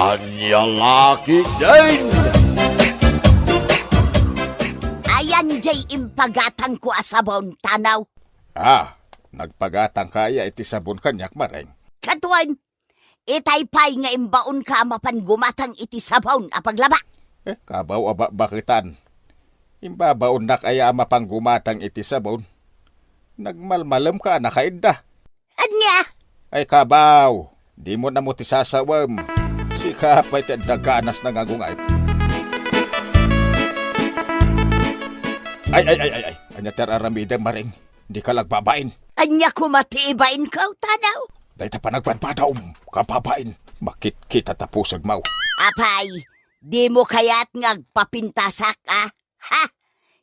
Anya laki din! Ayan jay impagatang ko asabon tanaw. Nagpagatang kaya iti sabon kanyak mareng. Katuan, itaypay nga imbaon ka mapan gumatang iti sabon apaglaba. Kabaw aba bakitan. Imbabaon na kaya mapang gumatang iti sabon. Nagmalmalam ka na kaida. Anya? Ay kabaw, di mo na mo ti sasawam. Si kapay ti daganas na ngagungay. Ay. Anya teraramida maring. Di ka lagbabain. Anya kumatiibain ka, tanaw? Dahil ta pa nagpadpadaom, kapabain. Makit kita tapusag mau. Apay, di mo kaya't ngagpapintasak, ah? Ha?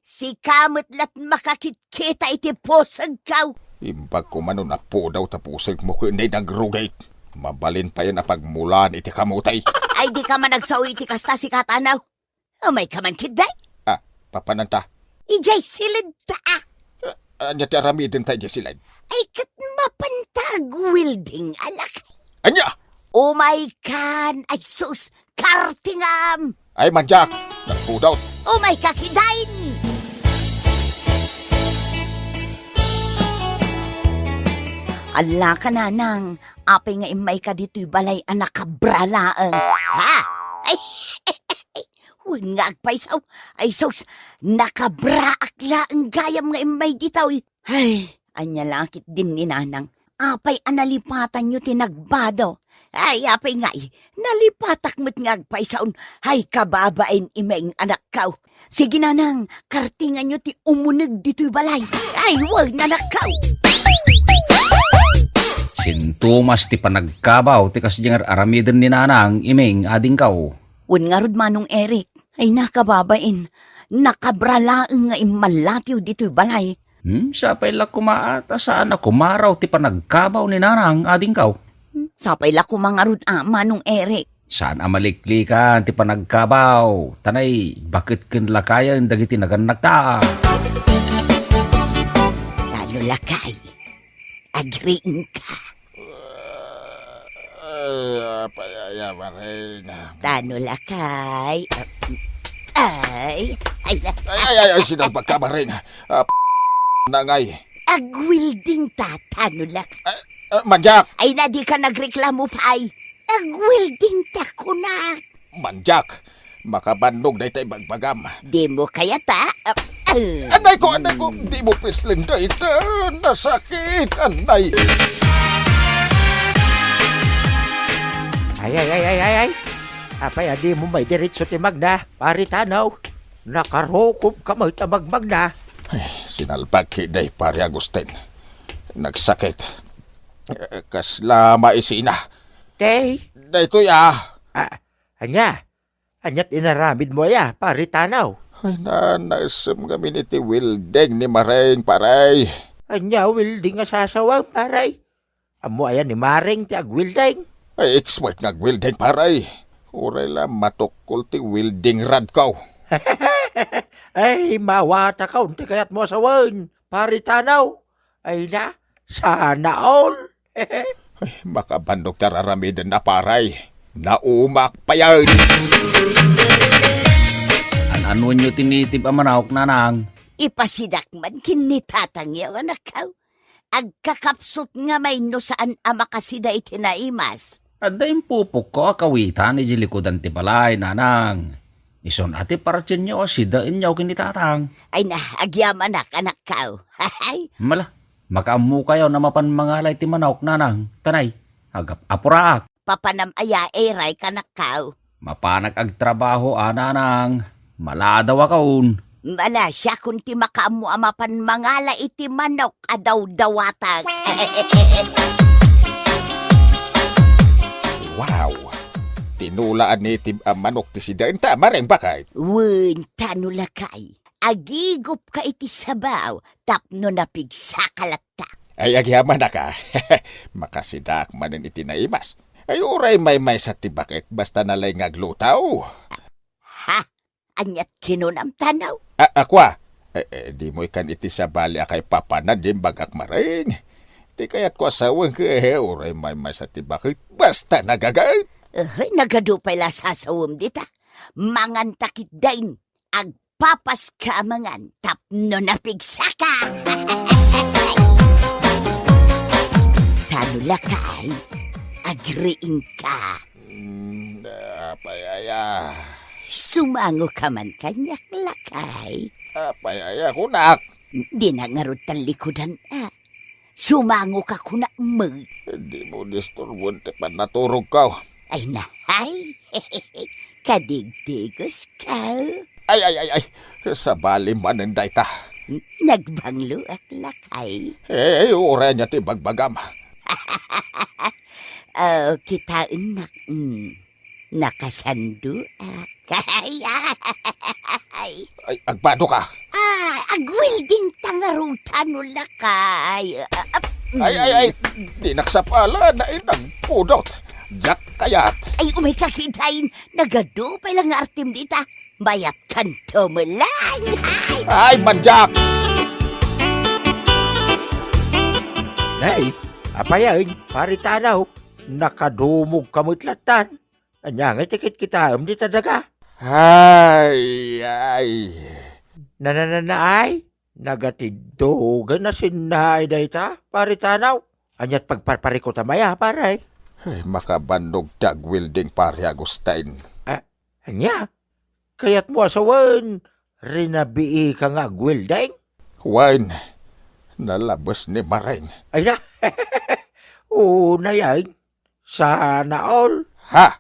Si kamot lat makakitkita iti pusag kaw. Imbag ko manon na po daw tapusag mo ko hindi nagrugay. Mabalin pa yan na pagmulan iti kamutay. Ay di ka man nagsawi iti kasta si katanaw. Umay ka man kiday. Papananta. Ijay silid ta, ah. Anya ti aramidin tayo silad. Ay kat mapantag wilding alakay. Anya! Umay kan, ay sus, kartingam. Ay manjak, nagpudaw. Umay kakidain. Ala ka na nang, apay nga imay ka dito'y balay anak kabralaang. Ha? Ay, huwag nga agpaisaw. Ay sus, nakabraak laang gayam nga imay ditaw. Ay, anya lakit din ni nanang. Apay analipatan nyo tinagbado. Ay, apay nga nalipatak mo't nga agpaisaon. Ay, kababain imeng anak kaw. Sige nanang, kartingan nyo ti umunag dito'y balay. Ay, huwag na nakaw. Sintomas ti panagkabaw ti kasdyangar aramiden ni nanang imeng ading kaw. Un nga rod manong Eric, ay nakababain. Nakabralaang nga imalatiw dito'y balay. Sapay la kumaata saan ako maraw ti panagkabaw ni nanang ading kaw. Sapay la ko mga rod manong Eric. Saan amaliklikan ti panagkabaw? Tanay, bakit kin lakayan dagiti naganagta? Lalo lakay. Agreeing ka. Payaya maring. Tano lakay. Ay. Ay, sinagpag ka maring. Nangay. Agwilding ta, tano lakay. Manjak! Ay na di ka nagreklamo pa ay. Agwilding ta ko na. Manjak! Makabandog na ito'y bagbagam. Di mo kaya ta? Anay ko! Di mo pislin na ito. Nasakit, anay. Ay. Apay, adi mo may diretso ti Magna. Pari tanaw. Nakarokob ka may tamagmag na. Ay, sinalpag kiday, pari Agustin. Nagsakit. Kasla maisina. Tay, Daytoy anya inaramid mo ya, pari tanaw. Ay, nanasam kami ni ti Wildeng ni Maring, paray. Anya, wilding nga sasawang, paray. Amo ayan ni Maring ti agwilding. Ay, expert nga Wildeng, paray. Uray lang matukol ti Wildeng rad ko. Ay, mawata ka, unti kayat mo asawan, pari tanaw. Ay na, sana all. Ay, makabandog tararamidin na paray. Naumak pa yan. Ano nyo tinitib ang manawak nanang? Ipasidak man kinitatang yaw anak kaw. Agkakapsot nga may no saan amakasida itinaimas. Ada yung pupok ko akawitan ni jilikodan ti balay nanang. Ison ati parachin nyo sidain nyo kinitatang. Ay na, agyaman anak kaw. Hay, Mala, makaamu kayo na mapan mangalay ti manawak nanang. Tanay, agap apuraak. papanam aya eray kanak kaw. Mapanag agtrabaho nanang. Maladaw akaon. Mala siya kung ti makaamu amapan mangala iti manok adaw-dawatang. Wow! Tinulaan ni Tib manok ti sidain ta, Maring bakay. Wun, tano lakay. Agigup ka iti sabaw, tapno na pigsa kalatta. Ay, agyaman na ka. Makasidak manin iti naimas. Ay, uray may sa tibakit, basta nalay ngaglutaw. Ha? Anyat kinunam tanaw? Akwa, di mo ikan iti sa bali akay papanan din bagak Maring. Di kaya't ko asawang ka, uray may sa tibakit, basta nagagay. Nagadupay la sasawom dita. Mangan takit dain. Agpapas ka mangan. Tapno na pigsaka. Tano lakay. Agriin ka. Apayaya. Sumango ka man kanyak lakay. Apayaya kunak. Di na ngarutan likodan Sumango ka kuna mo. Di mo disturbon te pan naturog ka. Ay nahay. Kadigdigos ka. Ay. Sa bali manenday ta. Nagbanglo at lakay. Ura niya ti bagbagam. Kita enak. Nakasando Ay, Agbado ka. agwilding tangarutan no lakay. Ay. Di naksapala na inagpudot. Jack kayat. Ay, umay kakitain. Nagado pa lang artim dita. Mayat kanto mo lang. Ay, manjak. Nay, apayan, pari tanaw. Nakadumog kamutlatan. Anya nga tikit kita di tadaga. Ay. Nanananaay, nagatiddogan na sinay dayta, pari tanaw. Anyat pagparpari ko tamaya, paray. Ay, makabandog tag-wielding pari Agustin. Anya, kayat mo asawan, rinabii ka nga gwildeng. Wine, nalabas ni Maring. Ay na, una yan, sana all. Ha?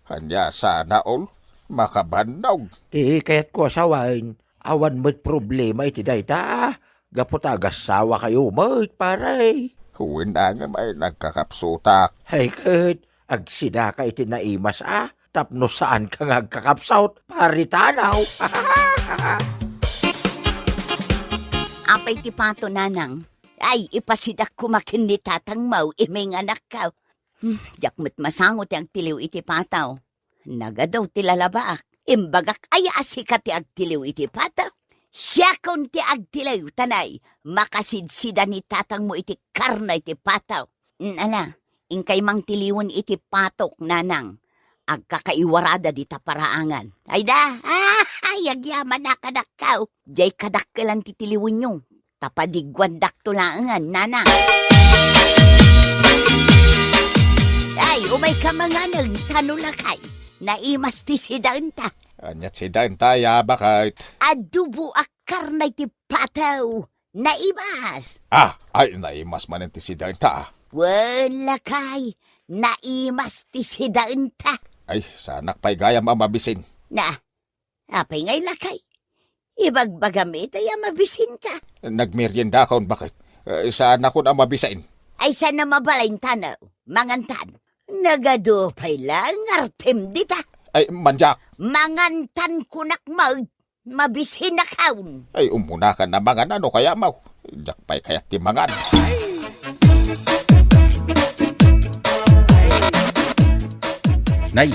Hanya sana all, makabandog. Di kayat ko asawan, awan mo't problema iti dayta. Gapot agasawa kayo mo't paray. Huwin na nga may nagkakapsutak. Ay kat, agsida ka iti naimas tapno saan ka nga kakapsaut, pari tanaw. Apay ti pato nanang. Ay, ipasidak kumakin ni tatang mau, iming anak ka. Jakmat masangot ang tiliw iti pataw. Nagadaw ti lalabaak. Imbagak ay asikat ti agtiliw iti pataw. Siya kon ti agtiliw tanay. Makasidsida ni tatang mo iti karna iti pataw. Ala, ingkay mang tiliwan iti patok nanang. Agkakaiwarada di taparaangan. Ay da, yagyaman na kadakaw. Jay kadakkelan ti tiliwan nyo. Tapadigwan daktulangan, nanang. Ay, umay ka mga nang tanulakay. Naimas ti sidanta. Anyat si Dantaya bakit? Adubo akar na iti pataw. Naimas. Ay, naimas man ti si Danta. Wala kay. Naimas ti sidanta. Ay, sanak pa'y gayam amabisin. Na, apay ngay lakay. Ibagbagamit ay mabisin ka. Nagmerienda kaon bakit? Saan ako na mabisain? Ay sana mabalain tanaw. Mangantan. Nagadupay lang artem dita. Ay, manjak. Mangantan kunak mabisin na kaun. Ay, umuna ka na mangan ano kaya mau. Jak pa'y kayat ti mangan. Nay,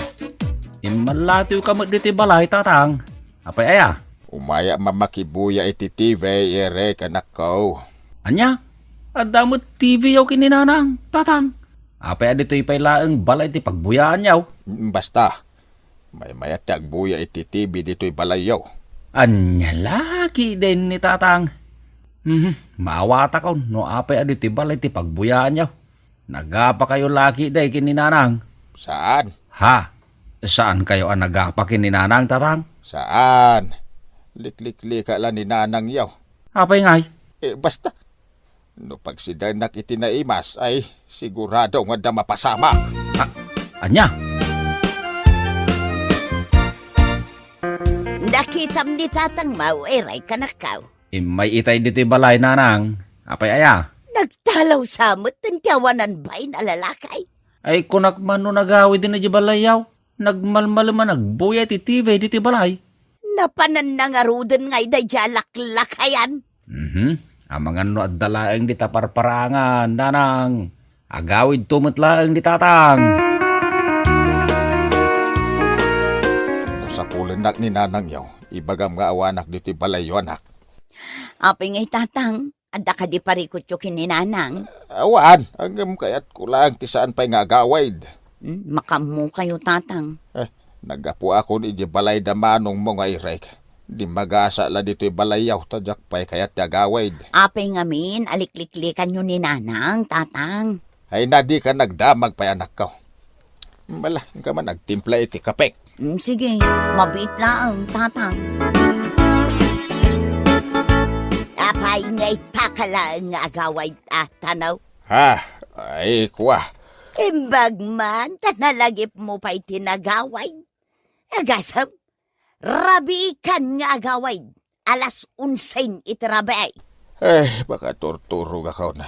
imalatiw ka diti balay tatang. Apay aya? Umaya mamakibuya iti TV ere kanak ko. Anya? Adamot TV yaw kininanang, tatang. Apay adito ipay laeng balay ti pagbuyaan yaw. Basta, may mayat agbuya iti TV dito'y balayaw. Anya laki din ni tatang. Maawata ka no apay adito balay ti pagbuyaan yaw. Nagapa kayo laki day kininanang. Saan? Ha? Saan kayo ang nagapa kininanang, tatang? Saan? Liklikli ka lang ni nanang yaw. Apay ngay? Basta, no pag si Danak itinaimas ay sigurado nga da mapasama. Anya? Nakitam ni tatang mau, eray kanakaw. May itay dito balay nanang. Apay aya? Nagtalaw samot ng tiyawanan ba'y na lalakay. Ay kunak man no nagawi din na di balay yaw. Nagmalmalaman nagbuya ti TV dito balay. Napanan na nga ruden ngay da jalaklakayan. Amangan no at dalaeng di taparparangan, nanang. Agawid tumutlaeng di tatang. Sa pulinak ni nanang yaw, ibagam nga awanak dito balayo anak. Apay ngay tatang, adda ka di parikot yung kininanang. Awan, hanggang kayat kulang ti saan pa'y nga agawid. Makamu kayo, tatang. Nagapu ako ni di balay da manong mga irek. Di magasa la dito'y balayaw tadyak pa'y kaya't tagawid. Apay ngamin, alikliklikan nyo ni nanang, tatang. Ay na di ka nagdamag pa'y anak ko. Bala, ka man nagtimpla iti kapek. Sige, mabit lang, tatang. Apay nga'y takala nga agaway tanaw. Ha, ay kuwa. Imbag man, tanalagip mo pa'y tinagaway. Agasam, rabi kan nga agaway. Alas 11 itirabay. Baka turturog ako na.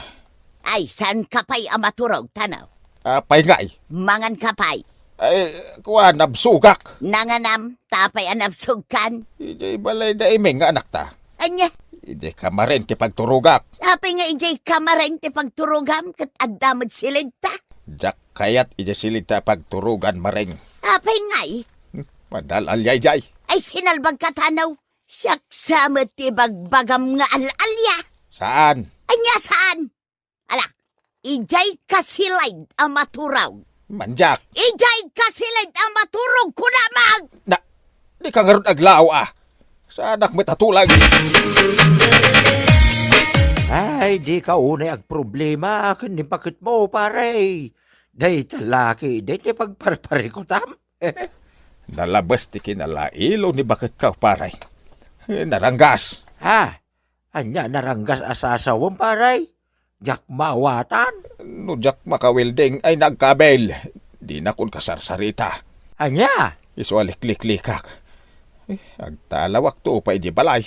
Ay, san kapay amaturog, tanaw? Apay nga'y. Mangan kapay. Ay, kuwa, nabsugak. Nanganam, tapay anapsugkan. Ijay balay da imeng nga anak ta. Anya, Ijay kamarin ti pagturugak. tapay nga ijay kamarain ti pagturugam kat addamad silid ta. Jak kayat ijay silita pagturugan maring. Tapay nga'y, Madal alyay-jay. ay sinalbag katanaw. Saksamat ti bagbagam nga alalya. Saan? Anya saan? Ala, ijay kasilid ang maturaw. Manjak. Ijay kasilid ang maturog kunamag. Na, di ka nga ron aglaw Saan ak metatulag? Ay, di ka unay ag problema. Kundi bakit mo, pare? Day talaki, day ti pagparpari ko tam. Nalabas ti kinalailo ni bakit ka, paray. Naranggas. Ha? Anya naranggas asasawang, pare? Jak mawatan? No jak makawilding ay nagkabel. Di na kun kasarsarita. Anya? Iso alikliklikak. Agtalawak to pa di balay.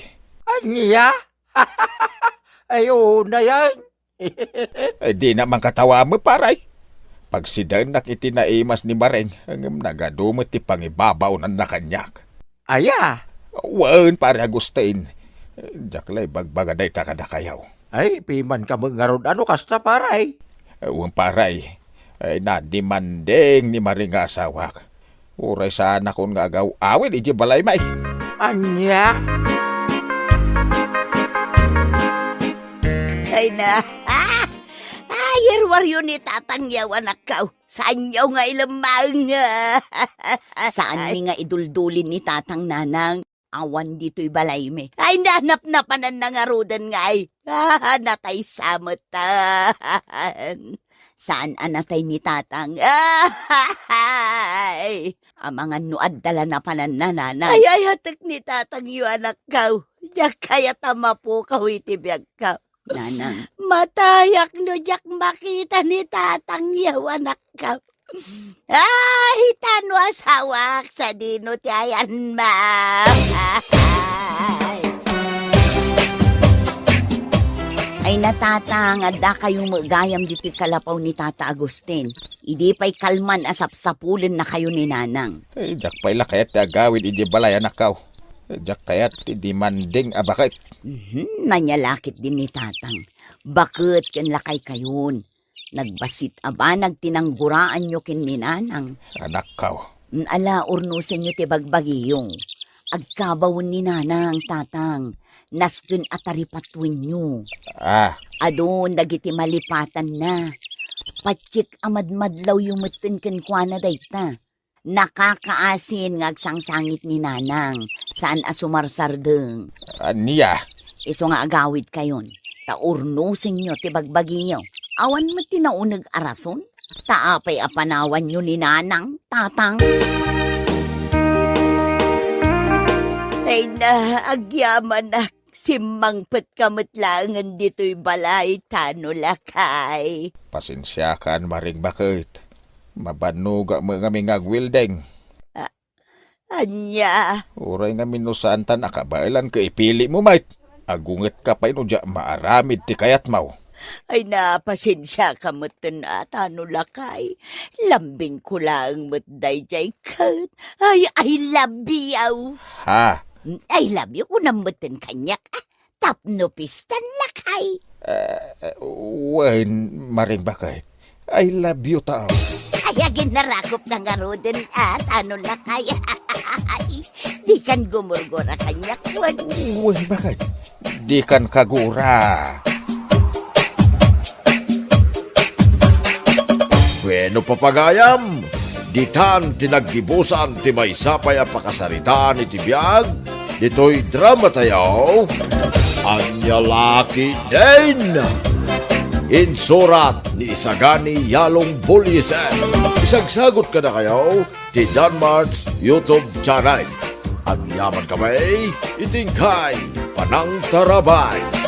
Anya? Ayun na yan. Ay di naman katawa mo, paray. Pag sidan nakitinaimas ni Mareng, ang nagadumot ti pangibabaw ng nakanyak. Aya? Wan, pare Agustin. Jaklay bagbagaday ta kada kayaw. Ay, piman ka mga ano kasta, paray? Wan, paray. Ay nadimandeng ni Mareng nga asawak. Uray sana kung nga agaw awin, iji balay may. Anya? Ay na, ayerwaryo ni tatang yaw anak ka. Saan yaw nga ilamang? Saan mi nga iduldulin ni tatang nanang? Awan dito'y balay me. Ay nanap na panan na nga rodan nga ay. Natay samatan. Saan anatay ni tatang? Ay, amangan nuad dala na panan na nanang. Ay, hatak ni tatang yu anak ka. Diyak kaya tama po kawitibiyag ka. Nanang, matayak no jak makita ni tatang yaw anak ka. Ay, tano asawak sa dino tiyayan ma. Ay natatang, adda kayong magayam dito kalapaw ni Tata Agustin. Idi pa'y kalman asapsapulan na kayo ni Nanang. Ay, jak pala kayat agawid iji balay anak kaw. Jak kayat di manding abakit. Nanyalakit din ni Tatang. Bakit kan lakay kayon? Nagbasit aba, nagtinangguraan nyo kin ni Nanang. Anak kaw. Ala, urnusin nyo ti bagbagiyong. Agkabawon ni Nanang, Tatang. Nasken ataripatwin nyo. Adon, dagiti malipatan na. Patsik amadmadlaw yung meten kenkwana dayta. Nakakaasin ngagsangsangit ni Nanang. Saan asumarsardeng. Aniya. Iso nga agawid kayon. Taurnusin nyo ti bagbagiyo. Awan mo tinaunag arason. Taapay apanawan nyo ni Nanang, Tatang. Ay na, agyaman na. Simangpet kamatlangan dito'y balay, tano lakay. Pasensya kan maring bakit. Mabanuga mo nga ngagwildeng. Anya. Uray nga minusantan akabailan ka ipili mo, mate. Agunget ka pa ino dya maaramid ti kayat mau. Ay napasensya ka matan at ano lakay. Lambing ko lang matday jay kat. Ay, I love you. Ha? I love you unang matan kanyak. Tapno pistan lakay. Wen, maring bakit. I love you tao. Ay, agin narakop ng arodin at ano lakay. Di kan gumurgura kanyak. Wen, bakit? Di kan kagura. Bueno, papagayam, Ditan tinaggibusan ti may sapay ang pakasarita ni Tibiyag. Dito'y drama tayo. Anya laki din. Insurat ni Isagani Yalong Bulyesen. Isagsagot ka na kayo ti Danmar's YouTube channel. At yaman kami, itingkay, panang tarabay.